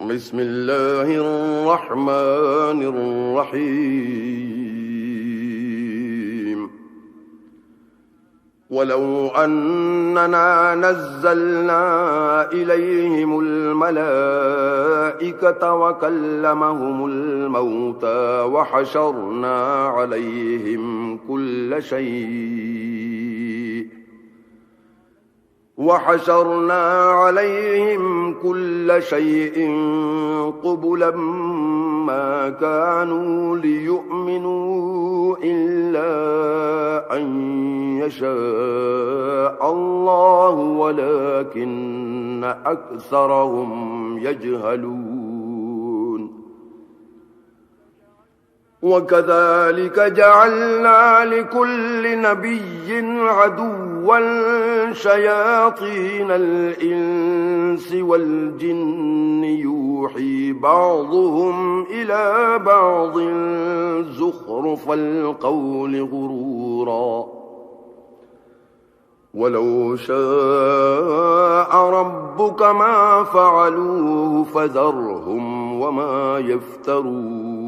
بسم الله الرحمن الرحيم ولو أننا نزلنا إليهم الملائكة وكلمهم الموتى وحشرنا عليهم كل شيء قبلا ما كانوا ليؤمنوا إلا أن يشاء الله ولكن أكثرهم يجهلون وكذلك جعلنا لكل نبي عدوا شياطين الإنس والجن يوحي بعضهم إلى بعض زخرف القول غرورا ولو شاء ربك ما فعلوه فذرهم وما يفترون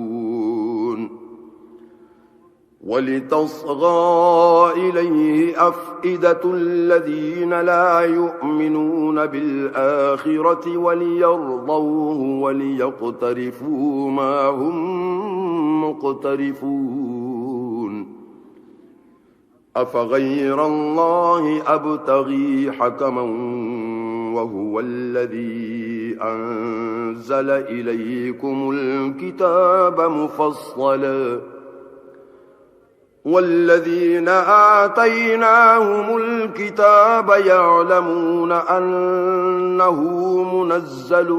ولتصغى إليه أفئدة الذين لا يؤمنون بالآخرة وليرضوه وليقترفوا ما هم مقترفون أفغير الله أبتغي حكما وهو الذي أنزل إليكم الكتاب مفصلا والذين آتيناهم الكتاب يعلمون أنه منزل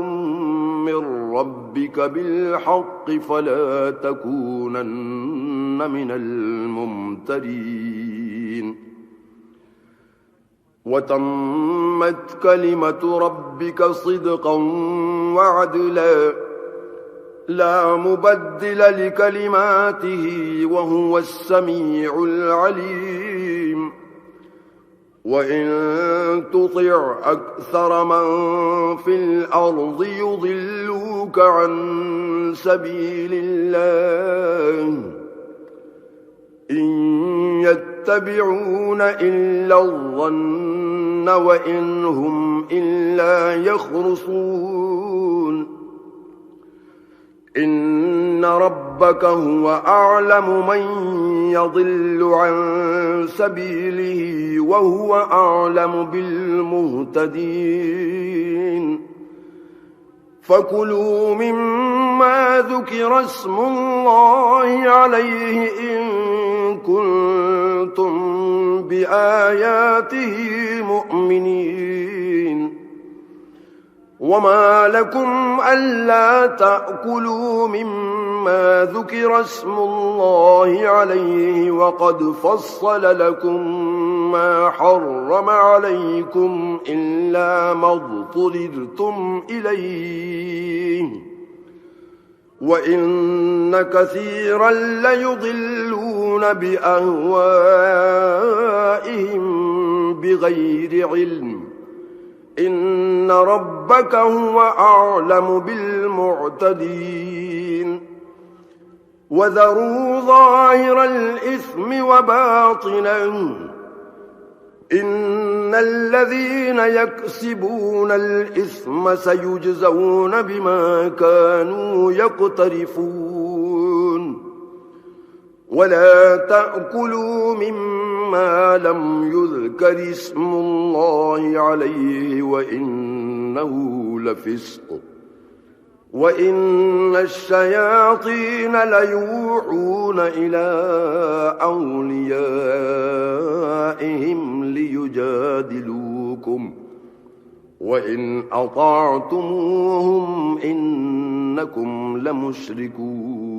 من ربك بالحق فلا تكونن من الممترين وتمت كلمة ربك صدقا وعدلا لا مبدل لكلماته وهو السميع العليم وإن تطع أكثر من في الأرض يضلوك عن سبيل الله إن يتبعون إلا الظن وإن هم إلا يخرصون إن ربك هو أعلم من يضل عن سبيله وهو أعلم بالمهتدين فكلوا مما ذكر اسم الله عليه إن كنتم بآياته مؤمنين وما لكم ألا تأكلوا مما ذكر اسم الله عليه وقد فصل لكم ما حرم عليكم إلا ما اضطررتم إليه وإن كثيرا ليضلون بأهوائهم بغير علم إن ربك هو أعلم بالمعتدين وذروا ظاهر الإثم وباطنه إن الذين يكسبون الإثم سيجزون بما كانوا يقترفون ولا تأكلوا مما لم يذكر اسم الله عليه وإنه لفسق وإن الشياطين ليوحون إلى أوليائهم ليجادلوكم وإن أطعتموهم إنكم لمشركون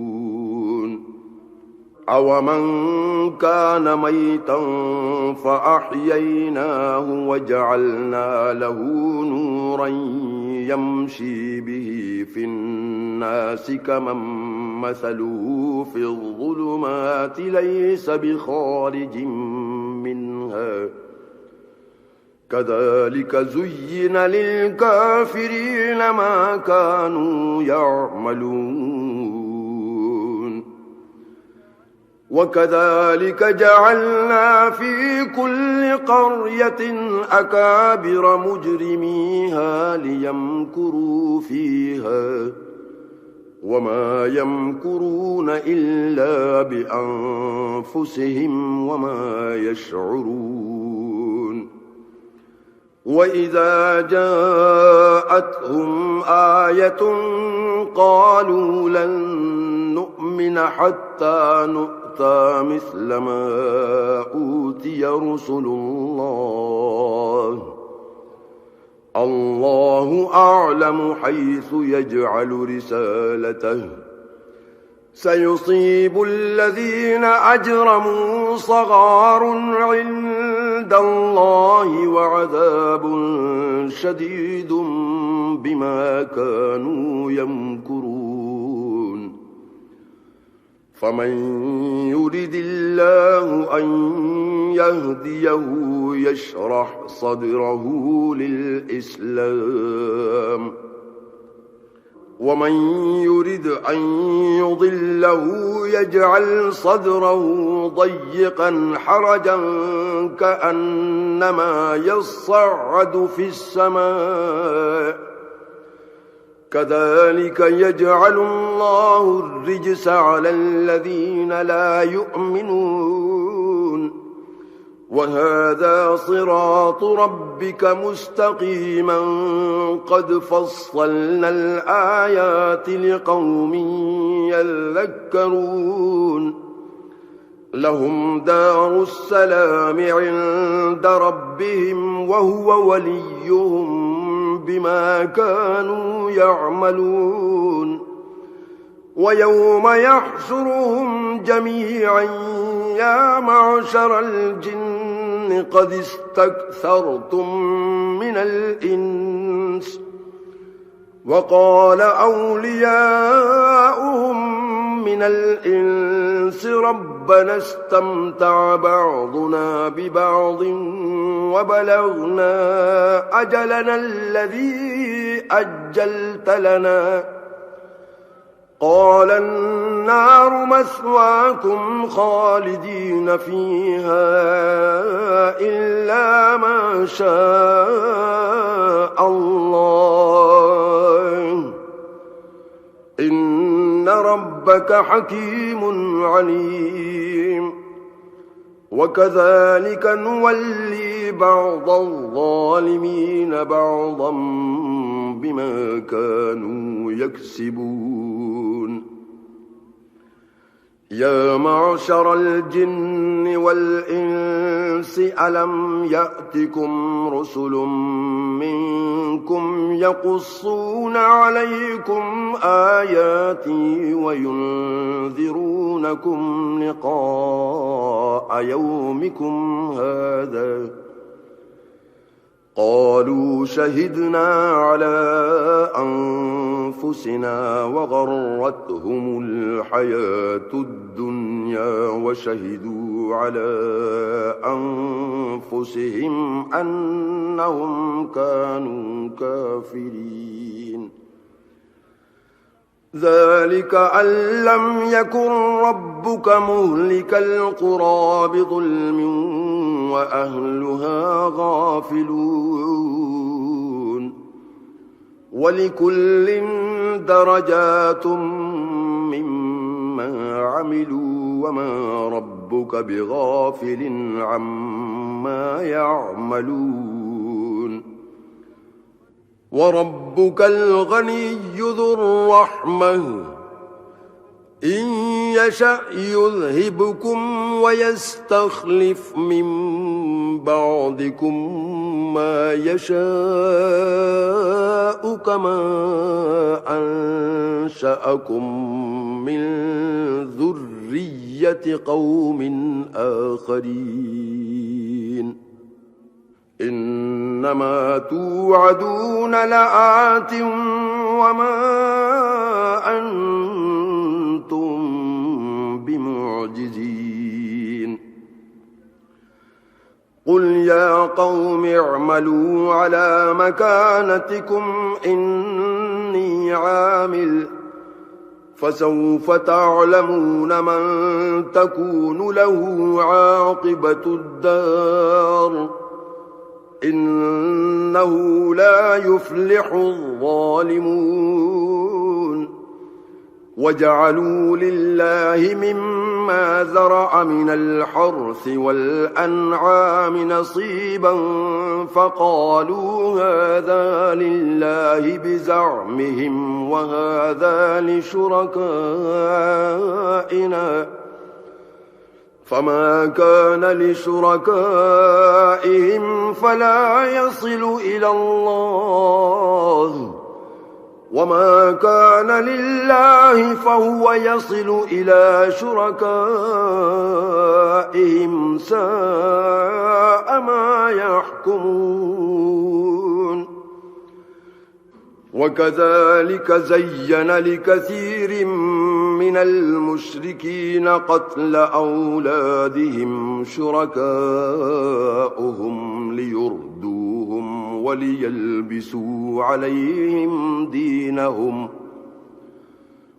أومن كان ميتا فأحييناه وجعلنا له نورا يمشي به في الناس كمن مثله في الظلمات ليس بخارج منها كذلك زين للكافرين ما كانوا يعملون وكذلك جعلنا في كل قرية أكابر مجرميها ليمكروا فيها وما يمكرون إلا بأنفسهم وما يشعرون وإذا جاءتهم آية قالوا لن نؤمن حتى نؤتى مثل ما أوتي رسل الله أعلم حيث يجعل رسالته سيصيب الذين أجرموا صغار عند الله وعذاب شديد بما كانوا يمكرون فمن يرد الله أن يهديه يشرح صدره للإسلام ومن يرد أن يضله يجعل صدره ضيقا حرجا كأنما يصعد في السماء كذلك يجعل الله الرجس على الذين لا يؤمنون وهذا صراط ربك مستقيما قد فصلنا الآيات لقوم يذكرون لهم دار السلام عند ربهم وهو وليهم بما كانوا يعملون ويوم يحشرهم جميعا يا معشر الجن قد استكثرتم من الإنس وقال أولياؤهم من الإنس ربنا استمتع بعضنا ببعض وبلغنا أجلنا الذي أجلت لنا قال النار مثواكم خالدين فيها إلا ما شاء الله إن ربك حكيم عليم وكذلك نولي بعض الظالمين بعضا بما كانوا يكسبون يا معشر الجن والإنس ألم يأتكم رسل منكم يقصون عليكم آياتي وينذرونكم لقاء يومكم هذا قالوا شهدنا على أنفسنا وغرتهم الحياة الدنيا وشهدوا على أنفسهم أنهم كانوا كافرين ذلك أن لم يكن ربك مهلك القرى بظلم وأهلها غافلون ولكل درجات مما عملوا وما ربك بغافل عما يعملون وربك الغني ذو الرحمة إن يشأ يذهبكم ويستخلف من بعدكم ما يشاء كما أنشأكم من ذرية قوم آخرين إنما توعدون لآت وما أنتم بمعجزين قل يا قوم اعملوا على مكانتكم إني عامل فسوف تعلمون من تكون له عاقبة الدار إنه لا يفلح الظالمون وجعلوا لله مما ذرأ من الحرث والأنعام نصيبا فقالوا هذا لله بزعمهم وهذا لشركائنا فما كان لشركائهم فلا يصل إلى الله وما كان لله فهو يصل إلى شركائهم ساء ما يحكمون وكذلك زين لكثير من المشركين قتل أولادهم شركاؤهم ليردوهم وليلبسوا عليهم دينهم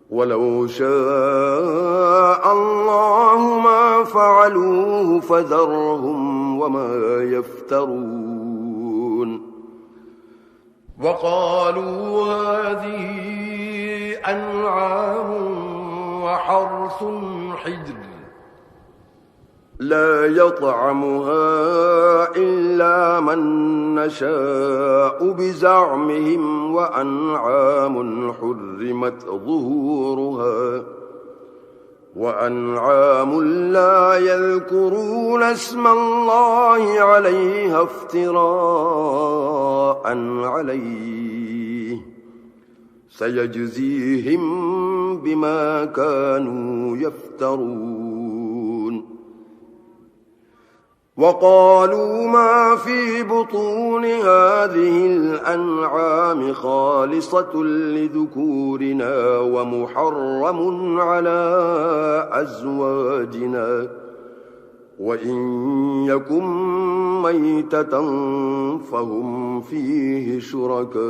ولو شاء الله ما فعلوه فذرهم وما يفترون وقالوا هذه أنعام وحرث حجر لا يطعمها إلا من نشاء بزعمهم وأنعام حرمت ظهورها وأنعام لا يذكرون اسم الله عليها افتراء عليه سيجزيهم بما كانوا يفترون وقالوا ما في بطون هذه الأنعام خالصة لذكورنا ومحرم على أزواجنا وإن يكن ميتة فهم فيه شركاء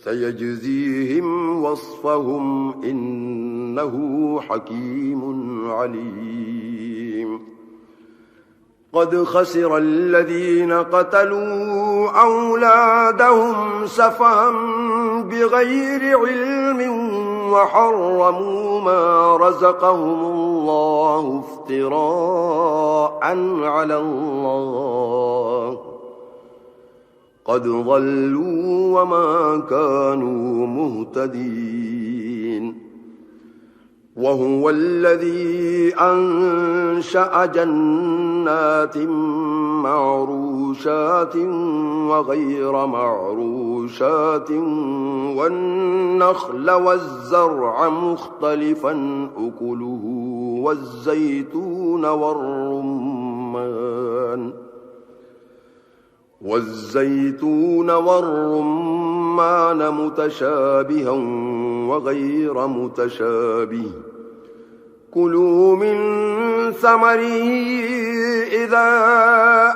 سيجزيهم وصفهم إنه حكيم عليم قد خسر الذين قتلوا أولادهم سفها بغير علم وحرموا ما رزقهم الله افتراء على الله قد ضلوا وما كانوا مهتدين وهو الذي أنشأ جنات معروشات وغير معروشات والنخل والزرع مختلفا أكله والزيتون والرمان متشابها وغير متشابه كلوا من ثمره إذا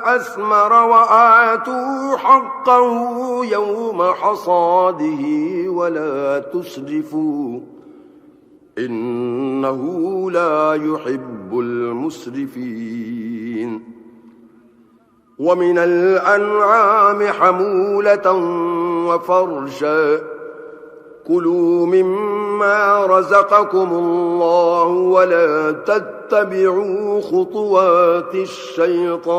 أثمر وآتوا حقه يوم حصاده ولا تسرفوا إنه لا يحب المسرفين ومن الأنعام حمولة وفرشا كلوا مما رزقكم الله ولا تتبعوا خطوات الشيطان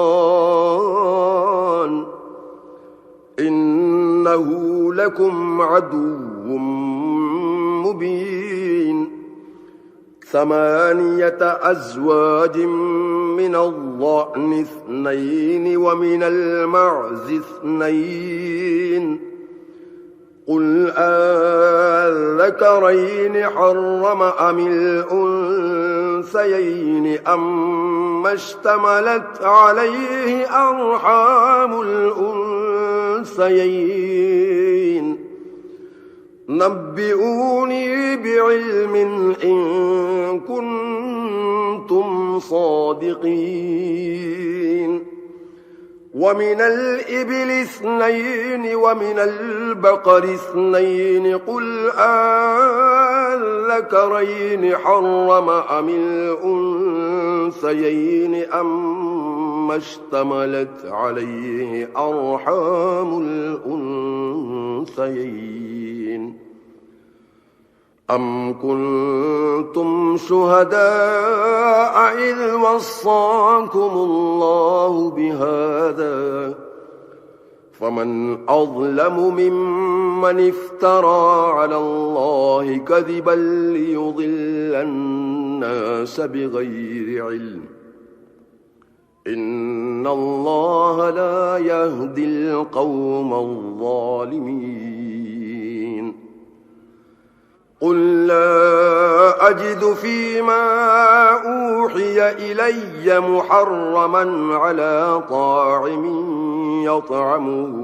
إنه لكم عدو مبين 8 أزواج من الضأن 2 ومن المعز 2 قل أذكرين حرم أم الأنثيين أما اشتملت عليه أرحام الأنثيين نبئوني بعلم إن كنتم صادقين ومن الإبل 2 ومن البقر 2 قل أذكرين حرم أم الأنثيين أما اشتملت عليه أرحام الأنثيين أم كنتم شهداء إذ وصاكم الله بهذا فمن أظلم ممن افترى على الله كذبا ليضل الناس بغير علم إن الله لا يهدي القوم الظالمين قل لا أجد فيما أوحي إلي محرما على طاعم يطعمه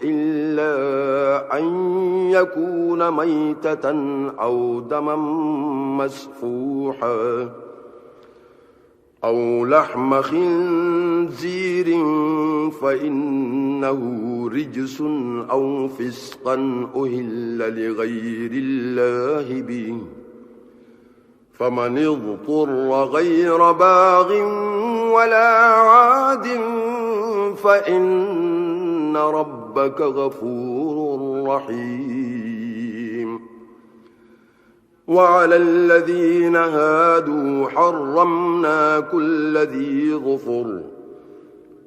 إلا أن يكون ميتة أو دما مسفوحا أو لحم خنزير فإنه رجس أو فسقا أهل لغير الله به فمن اضطر غير باغ ولا عاد فإن ربك غفور رحيم وعلى الذين هادوا حرمنا كل ذي ظفر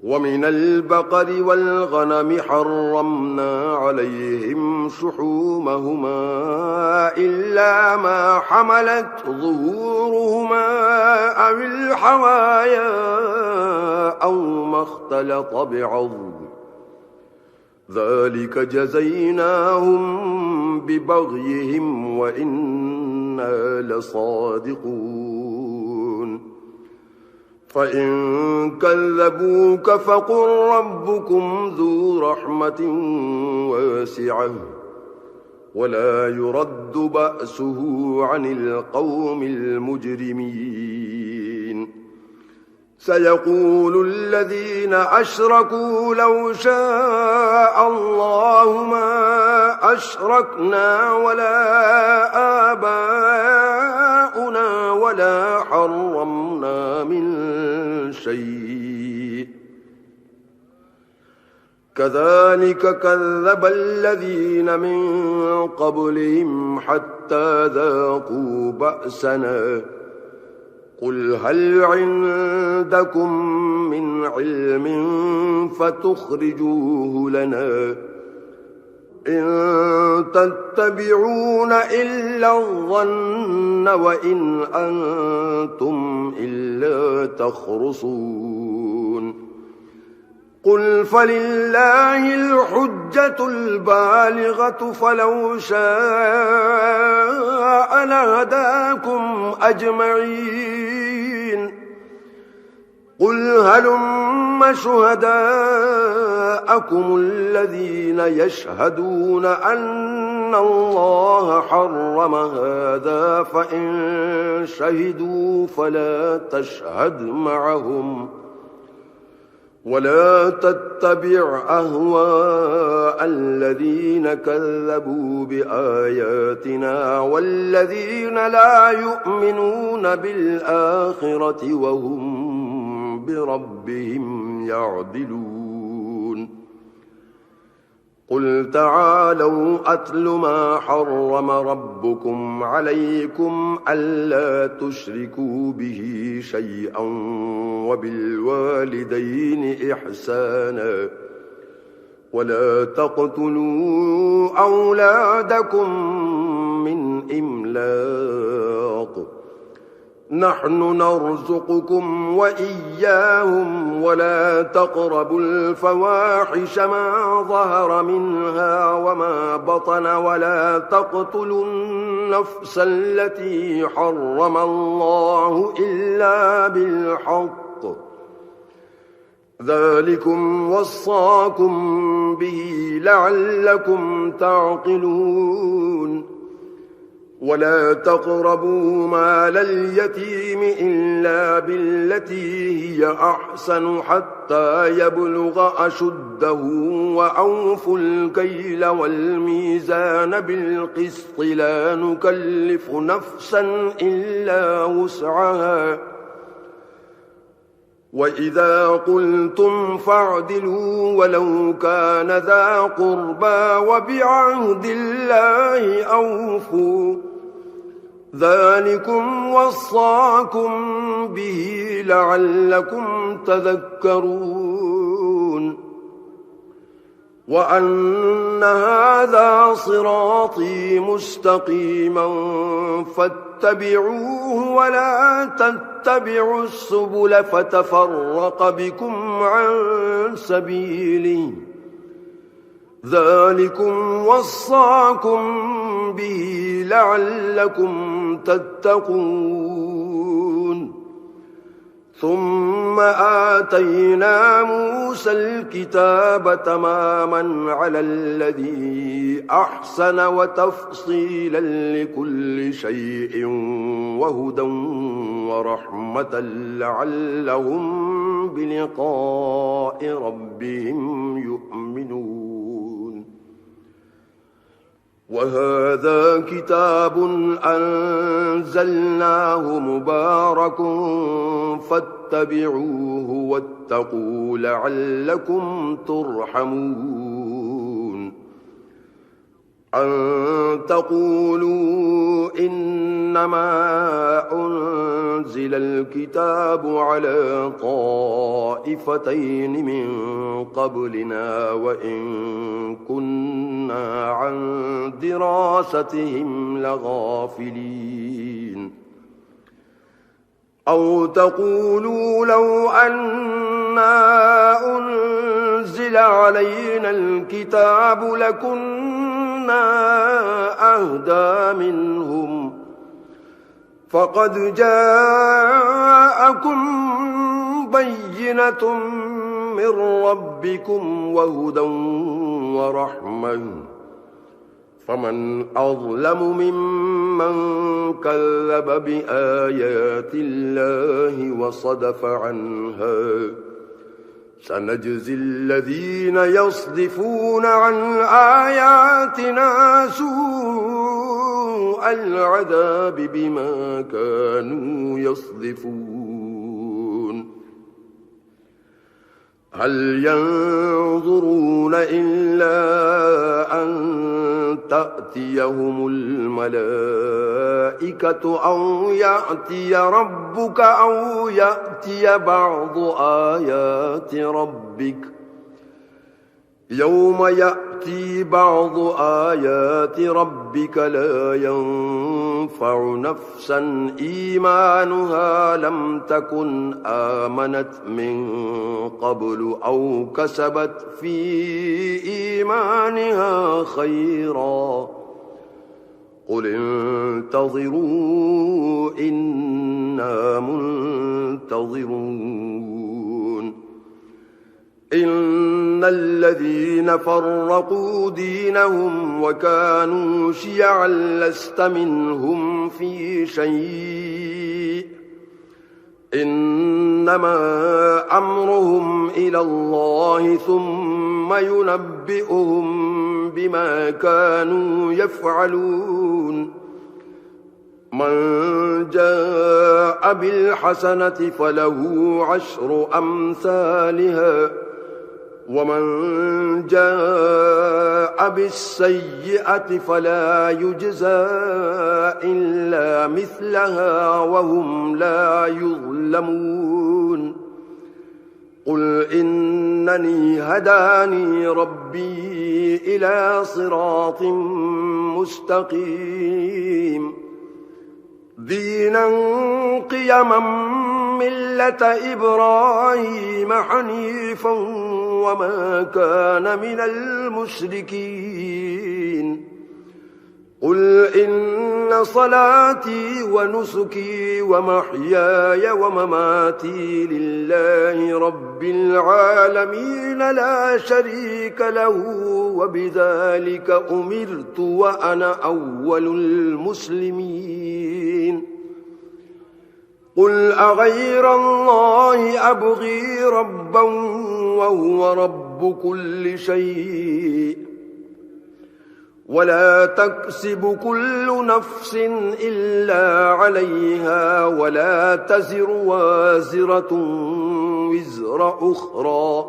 ومن البقر والغنم حرمنا عليهم شحومهما إلا ما حملت ظهورهما أو الحوايا أو ما اختلط بعظم ذلك جزيناهم ببغيهم وإنا لصادقون فإن كذبوك فقل ربكم ذو رحمة واسعة ولا يرد بأسه عن القوم المجرمين سيقول الذين أشركوا لو شاء الله ما أشركنا ولا آباؤنا ولا حرمنا من شيء كذلك كذب الذين من قبلهم حتى ذاقوا بأسنا قل هل عندكم من علم فتخرجوه لنا إن تتبعون إلا الظن وإن أنتم إلا تخرصون قل فلله الحجة البالغة فلو شاء لهداكم أجمعين قل هلم شهداءكم الذين يشهدون أن الله حرم هذا فإن شهدوا فلا تشهد معهم ولا تتبع أهواء الذين كذبوا بآياتنا والذين لا يؤمنون بالآخرة وهم بربهم يعدلون قل تعالوا أتل ما حرم ربكم عليكم ألا تشركوا به شيئا وبالوالدين إحسانا ولا تقتلوا أولادكم من إملاق نحن نرزقكم وإياهم ولا تقربوا الفواحش ما ظهر منها وما بطن ولا تقتلوا النفس التي حرم الله إلا بالحق ذلكم وصاكم به لعلكم تعقلون ولا تقربوا مال اليتيم إلا بالتي هي أحسن حتى يبلغ أشده وأوفوا الكيل والميزان بالقسط لا نكلف نفسا إلا وسعها وإذا قلتم فاعدلوا ولو كان ذا قربى وبعهد الله أوفوا ذلكم وصاكم به لعلكم تذكرون وأن هذا صراطي مستقيما فاتبعوه ولا تتبعوا السبل فتفرق بكم عن سبيله ذلكم وصاكم به لعلكم تتقون ثم آتينا موسى الكتاب تماما على الذي أحسن وتفصيلا لكل شيء وهدى ورحمة لعلهم بلقاء ربهم يؤمنون وهذا كتاب أنزلناه مبارك فاتبعوه واتقوا لعلكم ترحمون أن تقولوا إنما أنزل الكتاب على طائفتين من قبلنا وإن كنا عن دراستهم لغافلين أو تقولوا لو أنا أنزل علينا الكتاب لكنا أهدى منهم فقد جاءكم بينة من ربكم وهدى ورحمة فمن أظلم ممن كذب بآيات الله وصدف عنها سنجزي الذين يصدفون عن آياتنا سوء العذاب بما كانوا يصدفون هل ينظرون إلا أن تأتيهم الملائكة أو يأتي ربك أو يأتي بعض آيات ربك يوم يأتي بعض آيات ربك لا ينفع نفسا إيمانها لم تكن آمنت من قبل أو كسبت في إيمانها خيرا قل انتظروا إنا منتظرون إن الذين فرقوا دينهم وكانوا شيعا لست منهم في شيء إنما أمرهم إلى الله ثم ينبئهم بما كانوا يفعلون من جاء بالحسنة فله عشر أمثالها ومن جاء بالسيئة فلا يجزى إلا مثلها وهم لا يظلمون قل إنني هداني ربي إلى صراط مستقيم دينا قيما ملة إبراهيم حنيفا وما كان من المشركين قل إن إن صلاتي ونسكي ومحياي ومماتي لله رب العالمين لا شريك له وبذلك أمرت وأنا أول المسلمين قل أغير الله أبغي ربا وهو رب كل شيء ولا تكسب كل نفس إلا عليها ولا تزر وازرة وزر أخرى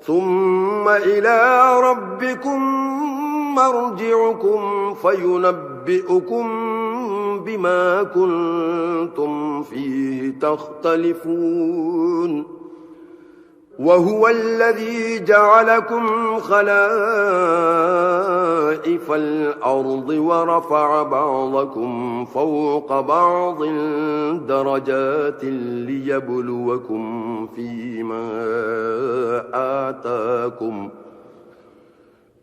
ثم إلى ربكم مرجعكم فينبئكم بما كنتم فيه تختلفون وهو الذي جعلكم خلائف الأرض ورفع بعضكم فوق بعض درجات ليبلوكم فيما آتاكم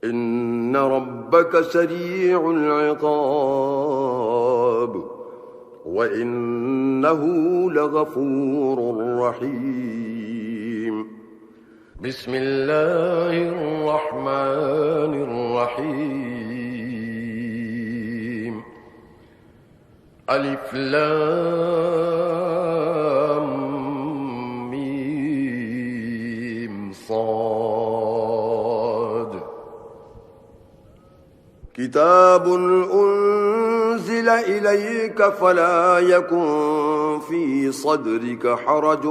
إن ربك سريع العقاب وإنه لغفور رحيم بسم الله الرحمن الرحيم ألف لام ميم صاد كتاب أنزل إليك فلا يكن في صدرك حرج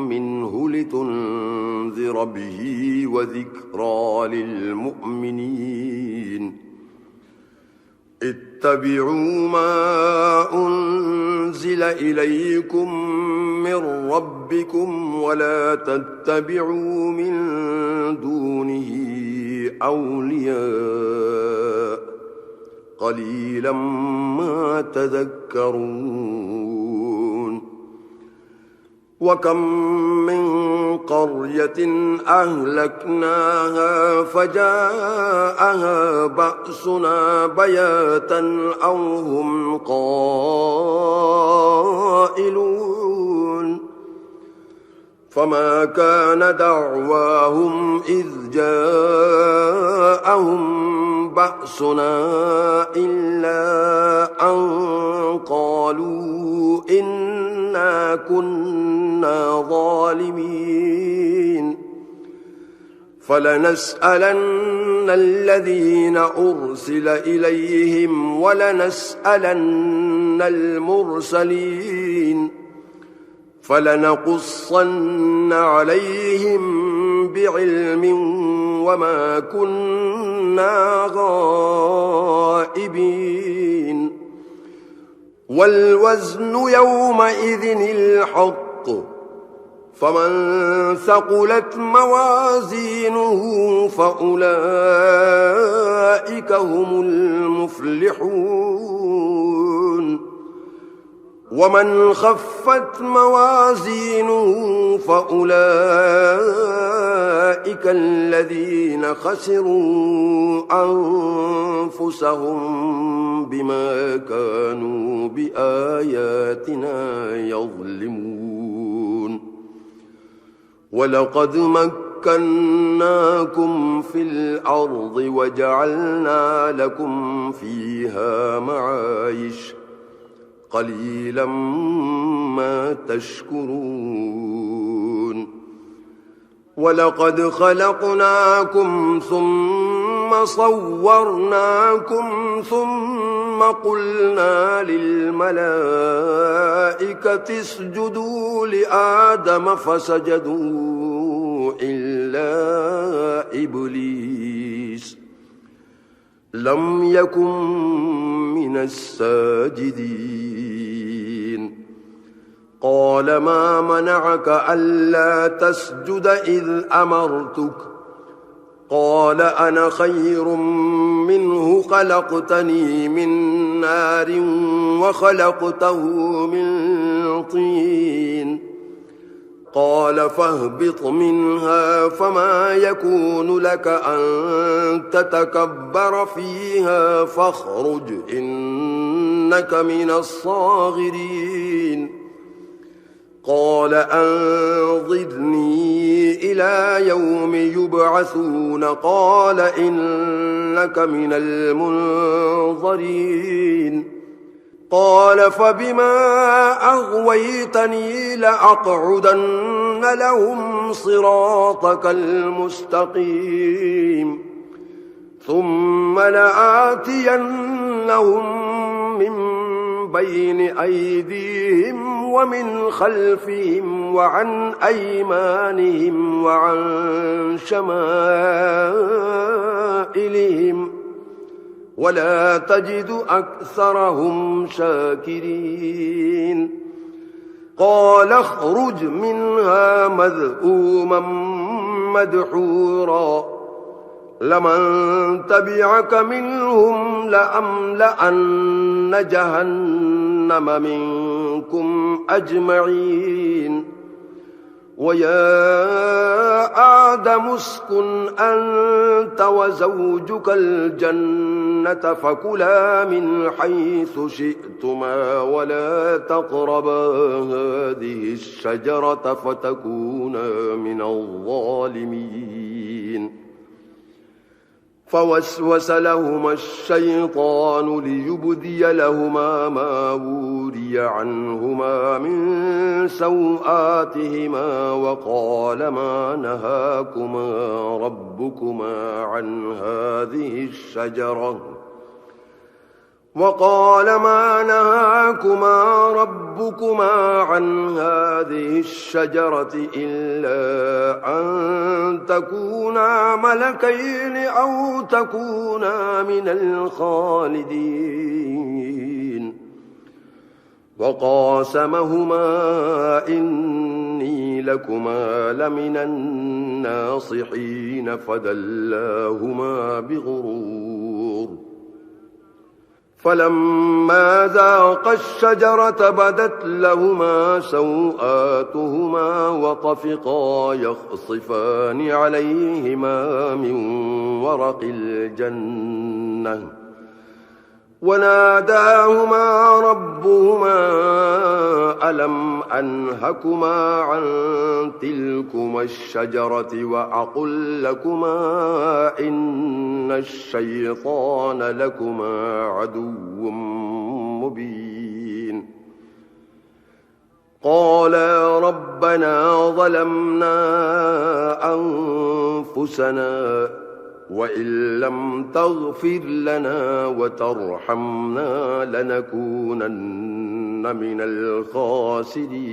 منه لتنذر به وذكرى للمؤمنين اتبعوا ما أنزل إليكم من ربكم ولا تتبعوا من دونه أولياء قليلا ما تذكرون وكم من قرية أهلكناها فجاءها بأسنا بياتا أو هم قائلون فما كان دعواهم إذ جاءهم بأسنا إلا أن قالوا إنا كنا ظالمين فلنسألن الذين أرسل إليهم ولنسألن المرسلين فلنقصن عليهم بعلم وما كنا غائبين والوزن يومئذ الحق فمن ثقلت موازينه فأولئك هم المفلحون ومن خفت موازينه فأولئك الذين خسروا أنفسهم بما كانوا بآياتنا يظلمون ولقد مكناكم في الأرض وجعلنا لكم فيها معايش قليلا ما تشكرون ولقد خلقناكم ثم صورناكم ثم قلنا للملائكة اسجدوا لآدم فسجدوا إلا إبليس لم يكن من الساجدين قال ما منعك ألا تسجد إذ أمرتك قال أنا خير منه خلقتني من نار وخلقته من طين قال فاهبط منها فما يكون لك أن تتكبر فيها فاخرج إنك إنك من الصاغرين قال أنظرني إلى يوم يبعثون قال إنك من المنظرين قال فبما أغويتني لأقعدن لهم صراطك المستقيم ثم لآتينهم من بين أيديهم ومن خلفهم وعن أيمانهم وعن شمائلهم ولا تجد أكثرهم شاكرين قال اخرج منها مذءوما مدحورا لمن تبعك منهم لأملأن جهنم منكم أجمعين ويا آدم اسكن أنت وزوجك الجنة فكلا من حيث شئتما ولا تقربا هذه الشجرة فتكونا من الظالمين فوسوس لهما الشيطان ليبدي لهما ما وري عنهما من سوآتهما وقال ما نهاكما ربكما عن هذه الشجرة إلا أن تكونا ملكين أو تكونا من الخالدين وقاسمهما إني لكما لمن الناصحين فدلاهما بغرور فلما ذاقا الشجرة بدت لهما سوآتهما وطفقا يخصفان عليهما من ورق الجنة وناداهما ربهما ألم أنهكما عن تلكما الشجرة وأقل لكما إن الشيطان لكما عدو مبين قالا ربنا ظلمنا أنفسنا وإن لم تغفر لنا وترحمنا لنكونن من الخاسرين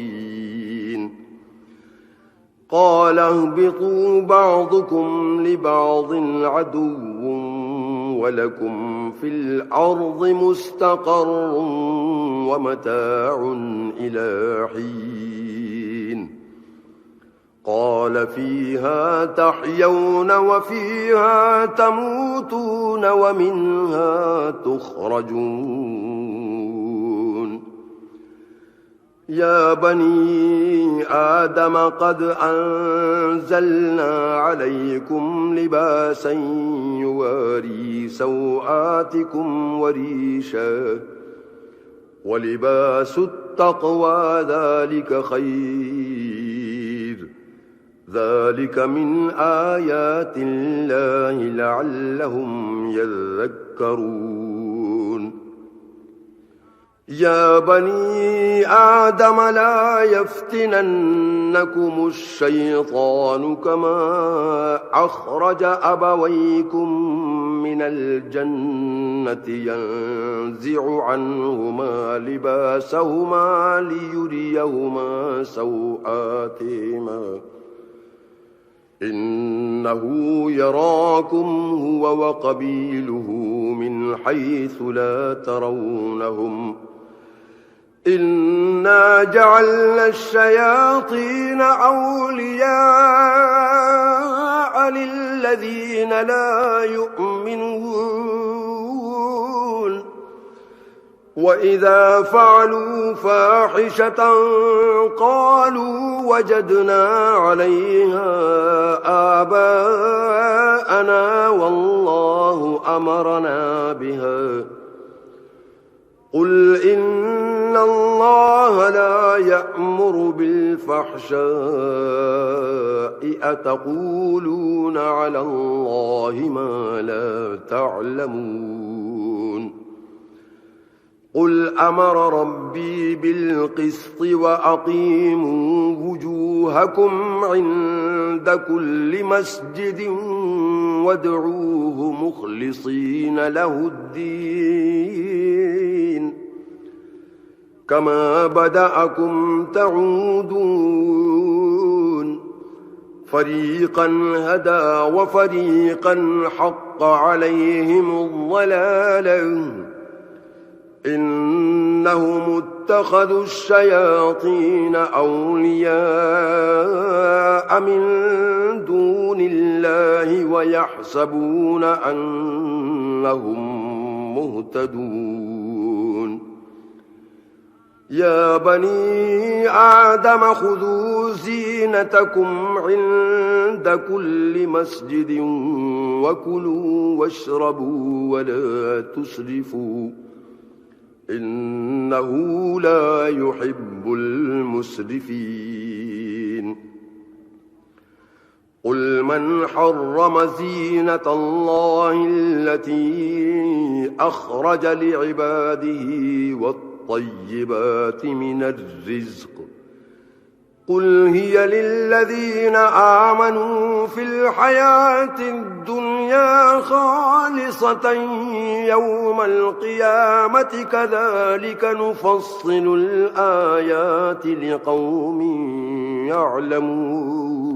قال اهبطوا بعضكم لبعض عدو ولكم في الأرض مستقر ومتاع إلى حين قال فيها تحيون وفيها تموتون ومنها تخرجون يا بني آدم قد أنزلنا عليكم لباسا يواري سوآتكم وريشا ولباس التقوى ذلك خير ذلك من آيات الله لعلهم يذكرون يا بني آدم لا يفتننكم الشيطان كما أخرج أبويكم من الجنة ينزع عنهما لباسهما ليريهما سوآتهما إنه يراكم هو وقبيله من حيث لا ترونهم إنا جعلنا الشياطين أولياء للذين لا يؤمنون وإذا فعلوا فاحشة قالوا وجدنا عليها آباءنا والله أمرنا بها قل إن الله لا يأمر بالفحشاء أتقولون على الله ما لا تعلمون قل أمر ربي بالقسط وأقيموا وجوهكم عند كل مسجد وادعوه مخلصين له الدين كما بدأكم تعودون فريقا هدى وفريقا حق عليهم الضلالة إنهم اتخذوا الشياطين أولياء من دون الله ويحسبون أنهم مهتدون يا بني آدم خذوا زينتكم عند كل مسجد وكلوا واشربوا ولا تسرفوا إنه لا يحب المسرفين قل من حرم زينة الله التي أخرج لعباده والطيبات من الرزق قل هي للذين آمنوا في الحياة الدنيا خالصة يوم القيامة كذلك نفصل الآيات لقوم يعلمون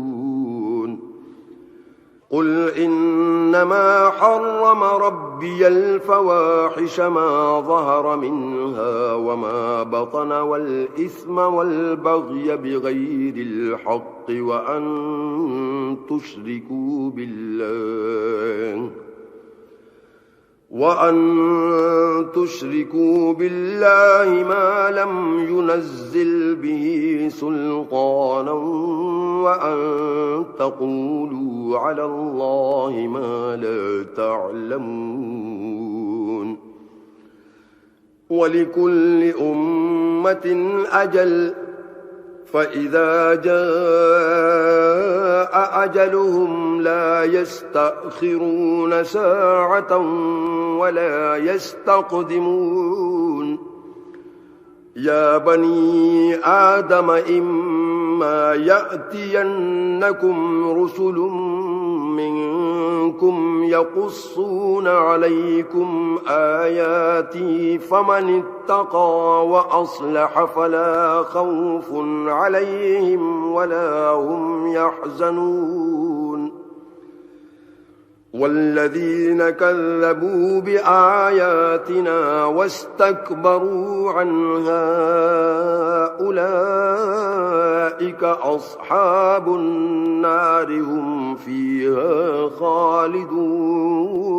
قل إنما حرم ربي الفواحش ما ظهر منها وما بطن والإثم والبغي بغير الحق وأن تشركوا بالله ما لم ينزل به سلطانا وأن تقولوا على الله ما لا تعلمون ولكل أمة أجل فإذا جاء أجلهم لا يستأخرون ساعة ولا يستقدمون يا بني آدم إما يأتينكم رسل منكم يقصون عليكم آياتي فمن اتقى وأصلح فلا خوف عليهم ولا هم يحزنون والذين كذبوا بآياتنا واستكبروا عنها أولئك أصحاب النار هم فيها خالدون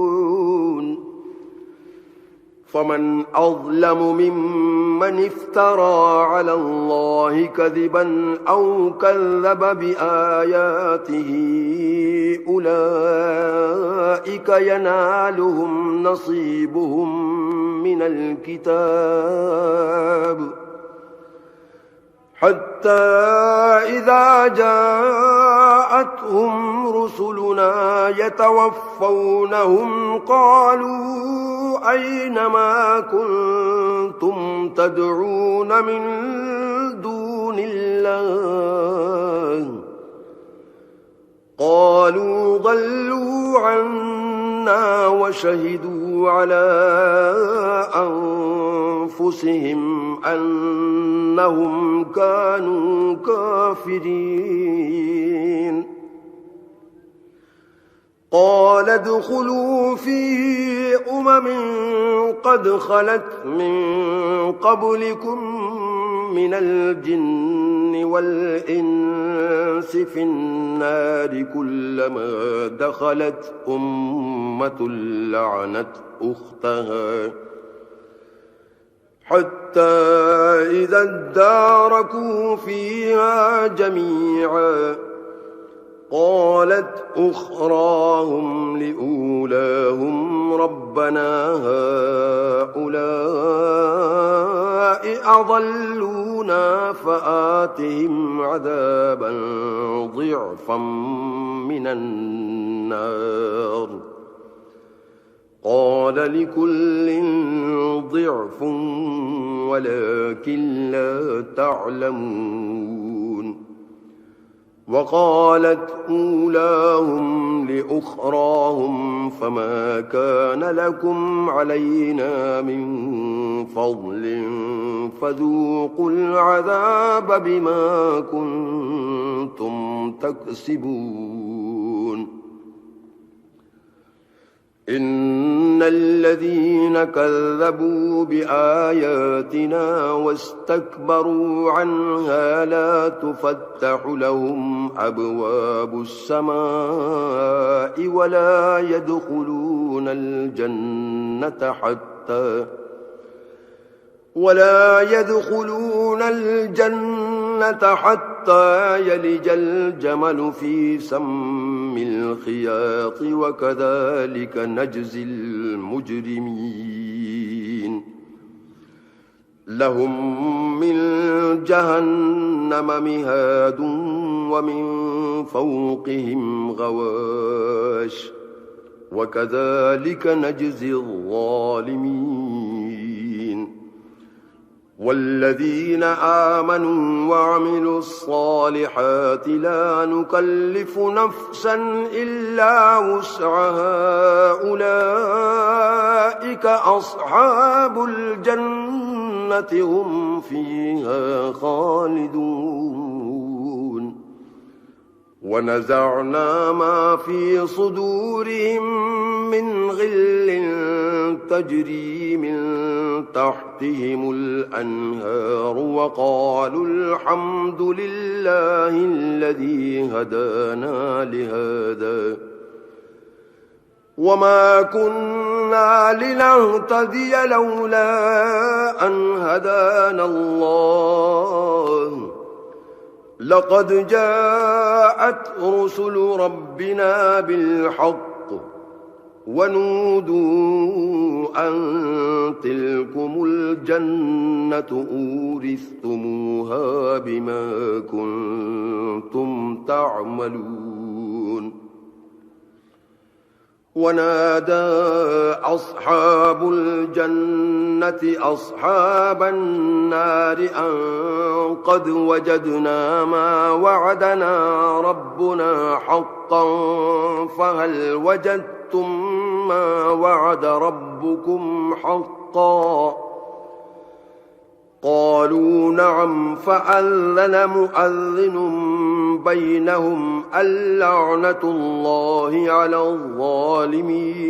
فمن أظلم ممن افترى على الله كذبا أو كذب بآياته أولئك ينالهم نصيبهم من الكتاب حتى إذا جاءتهم رسلنا يتوفونهم قالوا أين ما كنتم تدعون من دون الله قالوا ضلوا عنا وشهدوا على أنفسهم أنهم كانوا كافرين قال ادخلوا في قد خلت من قبلكم من الجن والإنس في النار كلما دخلت أمة لعنت أختها حتى إذا اداركوا فيها جميعا قالت أخراهم لأولاهم ربنا هؤلاء أضلونا فآتهم عذابا ضعفا من النار قال لكل ضعف ولكن لا تعلمون وقالت أولاهم لأخراهم فما كان لكم علينا من فضل فذوقوا العذاب بما كنتم تكسبون إن الذين كذبوا بآياتنا واستكبروا عنها لا تفتح لهم أبواب السماء ولا يدخلون الجنة حتى يلج الجمل في سم الخياط وكذلك نجزي المجرمين لهم من جهنم مهاد ومن فوقهم غواش وكذلك نجزي الظالمين والذين آمنوا وعملوا الصالحات لا نكلف نفسا إلا وسعها أولئك أصحاب الجنة هم فيها خالدون ونزعنا ما في صدورهم من غل تجري من تحتهم الأنهار وقالوا الحمد لله الذي هدانا لهذا وما كنا لنهتدي لولا أن هدانا الله لقد جاءت رسل ربنا بالحق ونودوا أن تلكم الجنة أورثتموها بما كنتم تعملون ونادى أصحاب الجنة أصحاب النار أن قد وجدنا ما وعدنا ربنا حقا فهل وجدتم ما وعد ربكم حقا قالوا نعم فأذن مؤذن بينهم اللعنة الله على الظالمين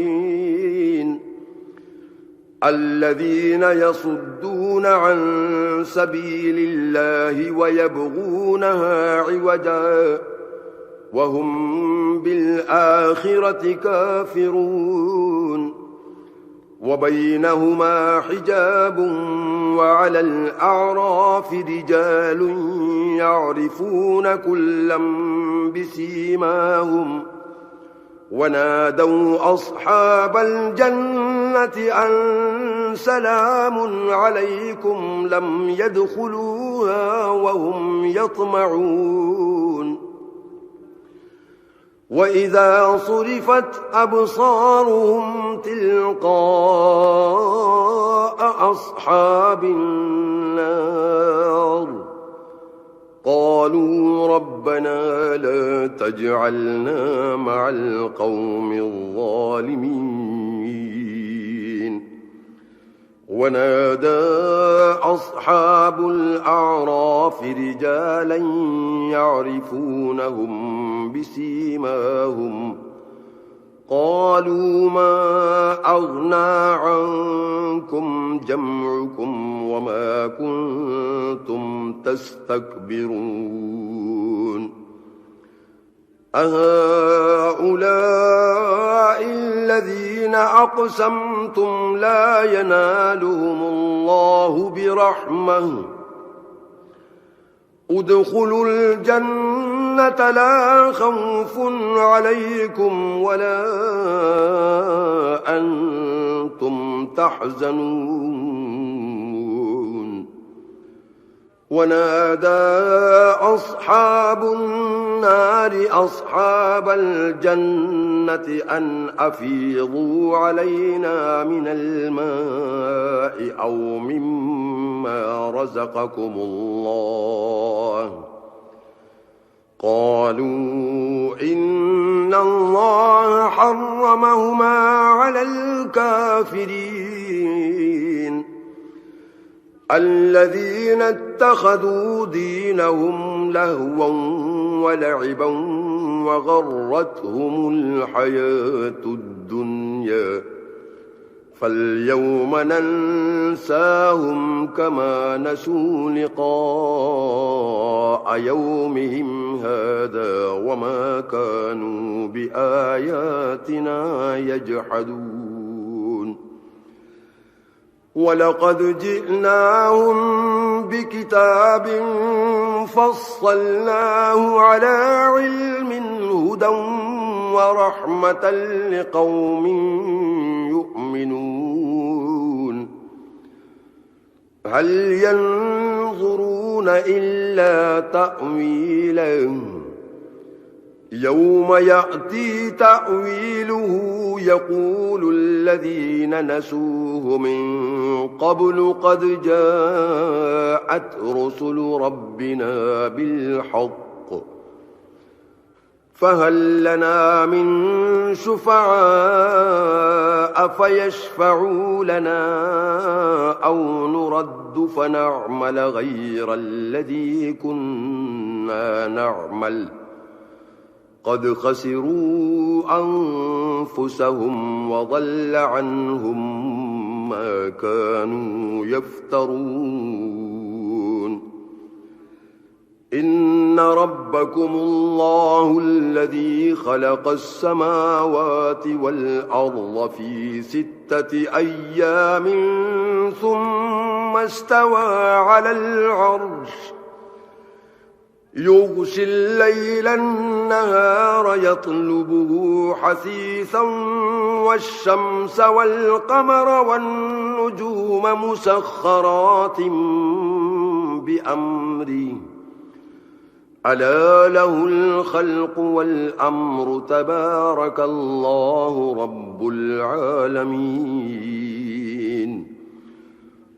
الذين يصدون عن سبيل الله ويبغونها عوجا وهم بالآخرة كافرون وبينهما حجاب وعلى الأعراف رجال يعرفون كلا بسيماهم ونادوا أصحاب الجنة أن سلام عليكم لم يدخلوها وهم يطمعون وإذا صرفت أبصارهم تلقاء أصحاب النار قالوا ربنا لا تجعلنا مع القوم الظالمين ونادى أصحاب الأعراف رجالا يعرفونهم بسيماهم قالوا ما أغنى عنكم جمعكم وما كنتم تستكبرون أهؤلاء الذين أقسمتم لا ينالهم الله برحمة ادخلوا الجنة الجنة لا خوف عليكم ولا أنتم تحزنون ونادى أصحاب النار أصحاب الجنة أن أفيضوا علينا من الماء أو مما رزقكم الله قالوا إن الله حرمهما على الكافرين الذين اتخذوا دينهم لهوا ولعبا وغرتهم الحياة الدنيا فاليوم ننساهم كما نسوا لقاء يومهم هذا وما كانوا بآياتنا يجحدون ولقد جئناهم بكتاب فصلناه على علم هدى ورحمة لقوم يؤمنون هل ينظرون إلا تأويله يوم يأتي تأويله يقول الذين نسوه من قبل قد جاءت رسل ربنا بالحق فهل لنا من شفعاء فيشفعوا لنا أو نرد فنعمل غير الذي كنا نعمل قد خسروا أنفسهم وضل عنهم ما كانوا يفترون إن ربكم الله الذي خلق السماوات والأرض في 6 أيام ثم استوى على العرش يغشي الليل النهار يطلبه حثيثا والشمس والقمر والنجوم مسخرات بأمره ألا له الخلق والأمر تبارك الله رب العالمين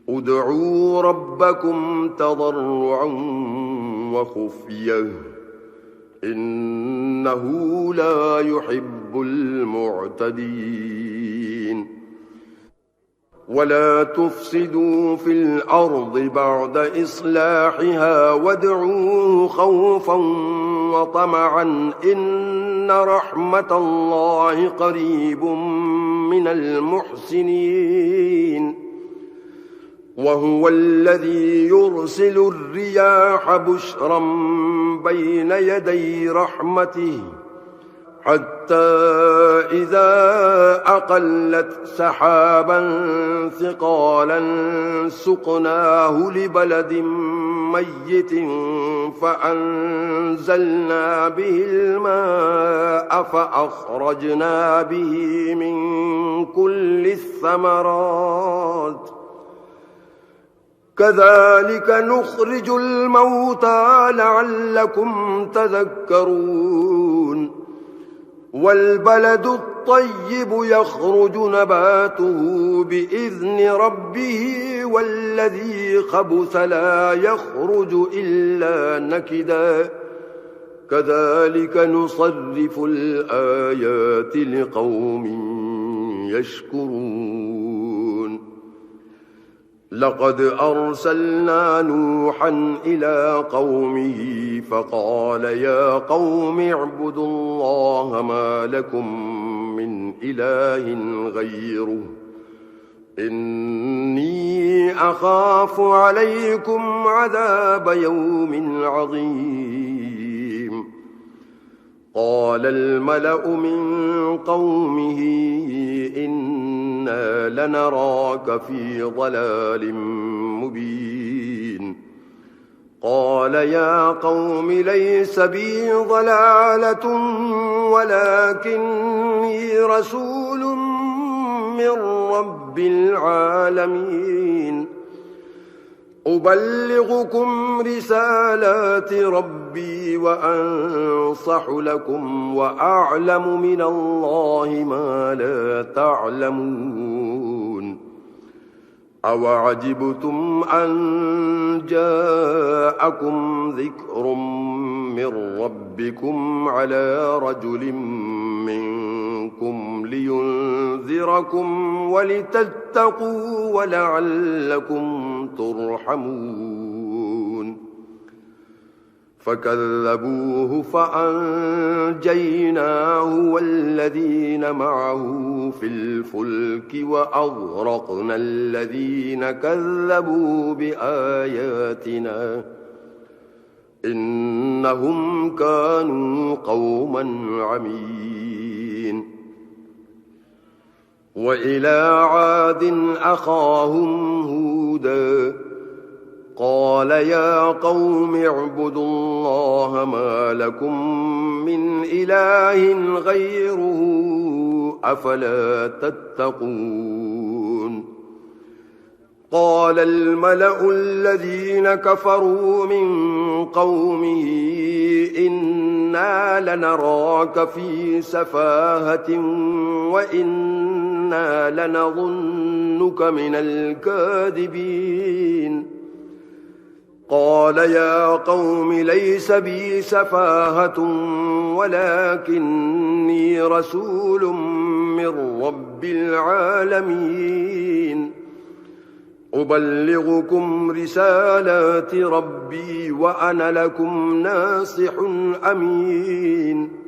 ادعوا ربكم تضرعا وخفية إنه لا يحب المعتدين ولا تفسدوا في الأرض بعد إصلاحها وادعوه خوفا وطمعا إن رحمة الله قريب من المحسنين وهو الذي يرسل الرياح بشرا بين يدي رحمته حتى إذا أقلت سحابا ثقالا سقناه لبلد ميت فأنزلنا به الماء فأخرجنا به من كل الثمرات كذلك نخرج الموتى لعلكم تذكرون والبلد الطيب يخرج نباته بإذن ربه والذي خبث لا يخرج إلا نكدا كذلك نصرف الآيات لقوم يشكرون لقد أرسلنا نوحا إلى قومه فقال يا قوم اعبدوا الله ما لكم من إله غيره إني أخاف عليكم عذاب يوم عظيم قال الملأ من قومه إنا لنراك في ضلال مبين قال يا قوم ليس بي ضلالة ولكني رسول من رب العالمين أبلغكم رسالات ربي وأنصح لكم وأعلم من الله ما لا تعلمون أوعجبتم أن جاءكم ذكر من ربكم على رجل منكم لينذركم ولتتقوا ولعلكم ترحمون فكذبوه فأنجيناه والذين معه في الفلك وأغرقنا الذين كذبوا بآياتنا إنهم كانوا قوما عمين وإلى عاد أخاهم هودا قال يا قوم اعبدوا الله ما لكم من إله غيره أفلا تتقون قال الملأ الذين كفروا من قومه إنا لنراك في سفاهة وإنا لنظنك من الكاذبين قال يا قوم ليس بي سفاهة ولكني رسول من رب العالمين أبلغكم رسالات ربي وأنا لكم ناصح أمين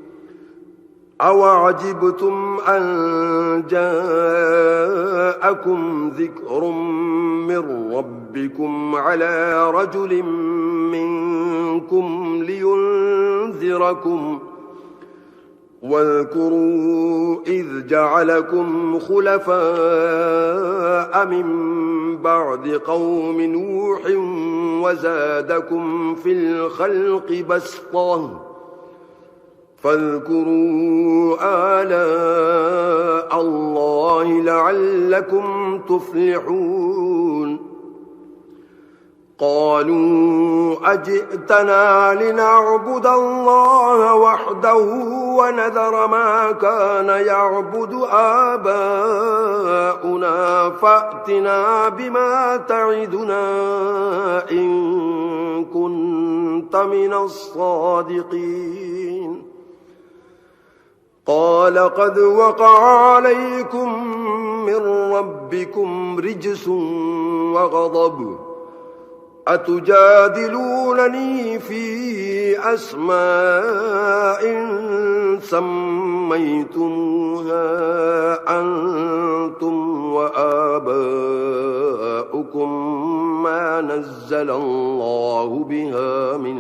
أوعجبتم أن جاءكم ذكر من ربكم على رجل منكم لينذركم واذكروا إذ جعلكم خلفاء من بعد قوم نوح وزادكم في الخلق بسطة فاذكروا آلاء الله لعلكم تفلحون قالوا أجئتنا لنعبد الله وحده ونذر ما كان يعبد آباؤنا فأتنا بما تعدنا إن كنت من الصادقين قال قد وقع عليكم من ربكم رجس وغضب أتجادلونني في أسماء سميتموها أنتم وآباؤكم ما نزل الله بها من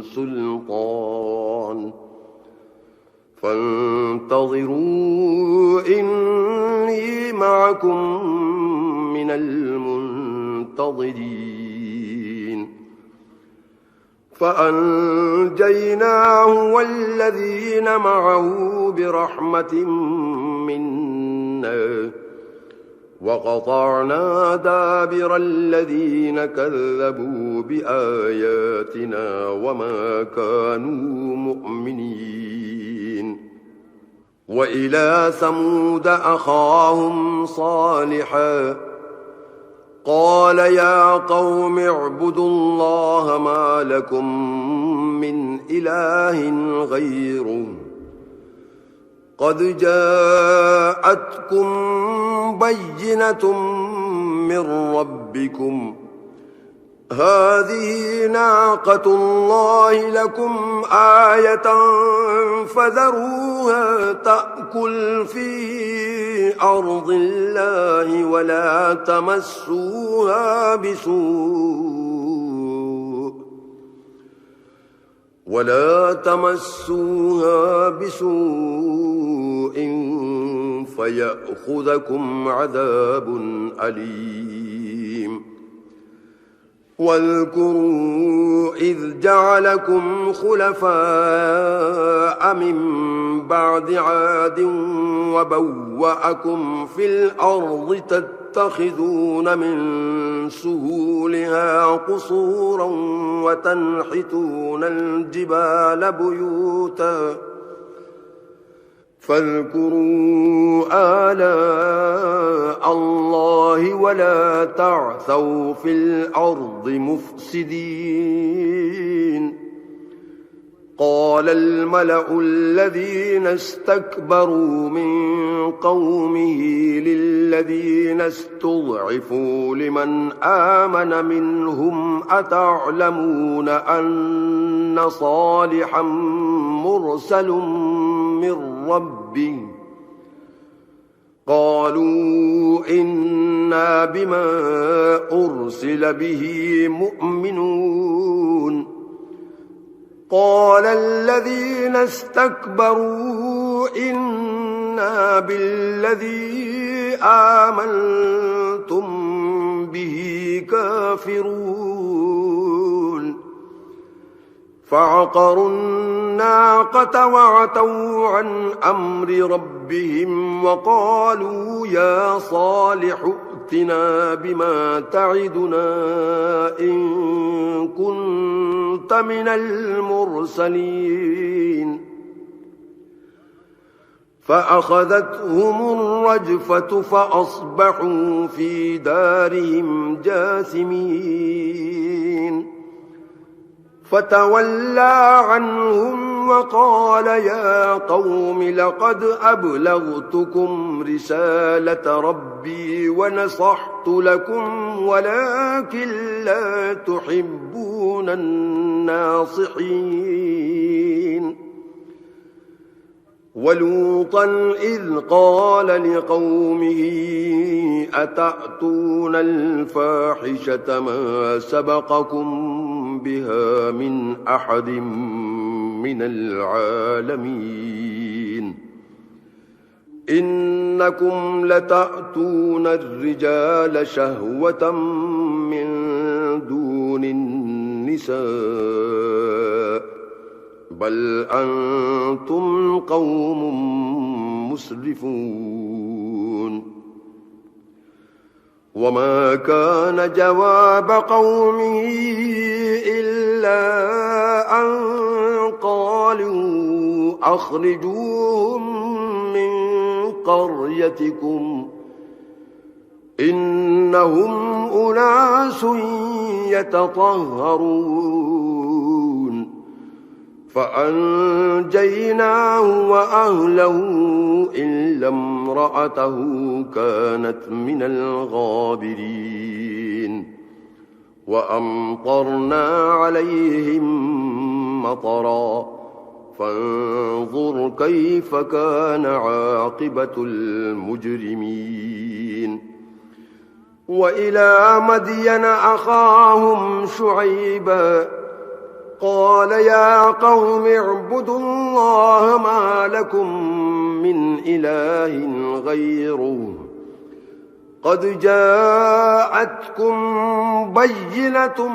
سلطان فانتظروا إني معكم من المنتظرين فأنجيناه والذين معه برحمة منا وقطعنا دابر الذين كذبوا بآياتنا وما كانوا مؤمنين وإلى ثمود أخاهم صالحا قال يا قوم اعبدوا الله ما لكم من إله غيره قد جاءتكم بينة من ربكم هذه ناقة الله لكم آية فذروها تأكل في أرض الله ولا تمسوها بسوء فيأخذكم عذاب أليم واذكروا إذ جعلكم خلفاء من بعد عاد وبوأكم في الأرض تتخذون من سهولها قصورا وتنحتون الجبال بيوتا فاذكروا آلاء الله ولا تعثوا في الأرض مفسدين قال الملأ الذين استكبروا من قومه للذين استضعفوا لمن آمن منهم أتعلمون أن صالحا مرسل من ربه قالوا إنا بما أرسل به مؤمنون قال الذين استكبروا إنا بالذي آمنتم به كافرون فعقروا الناقة وعتوا عن أمر ربهم وقالوا يا صالح ائتنا بما تعدنا إن كنت من المرسلين فأخذتهم الرجفة فأصبحوا في دارهم جاثمين فتولى عنهم وقال يا قوم لقد أبلغتكم رسالة ربي ونصحت لكم ولكن لا تحبون الناصحين ولوطا إذ قال لقومه أتأتون الفاحشة ما سبقكم بها من أحد من العالمين إنكم لتأتون الرجال شهوة من دون النساء بل أنتم قوم مسرفون وما كان جواب قومه إلا أن قالوا أخرجوهم من قريتكم إنهم أناس يتطهرون فأنجيناه وأهله إلا امرأته كانت من الغابرين وأمطرنا عليهم مطرا فانظر كيف كان عاقبة المجرمين وإلى مدين أخاهم شعيبا قال يا قوم اعبدوا الله ما لكم من إله غيره قد جاءتكم بينة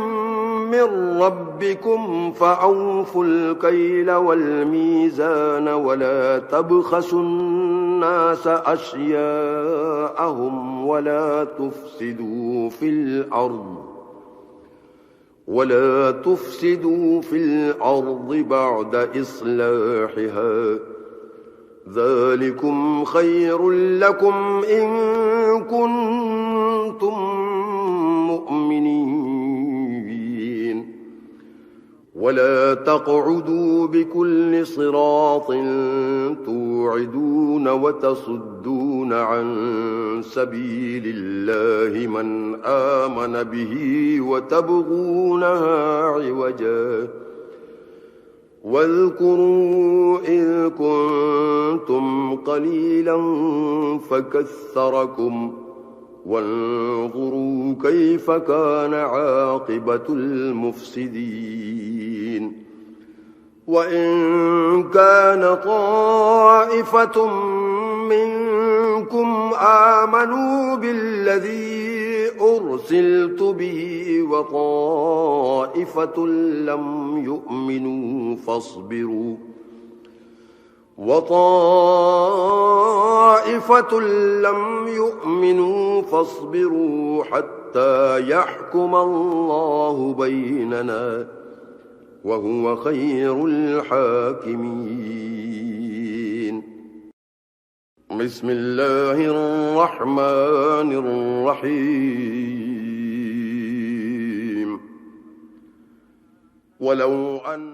من ربكم فأوفوا الكيل والميزان ولا تبخسوا الناس أشياءهم ولا تفسدوا في الأرض بعد إصلاحها ذلكم خير لكم إن كنتم مؤمنين ولا تقعدوا بكل صراط توعدون وتصدون عن سبيل الله من آمن به وتبغونها عوجا واذكروا إذ كنتم قليلا فكثركم وانظروا كيف كان عاقبة المفسدين وإن كان طائفة منكم منكم آمنوا بالذي أرسلت به وطائفة لم يؤمنوا فاصبروا حتى يحكم الله بيننا وهو خير الحاكمين. بسم الله الرحمن الرحيم. ولو أن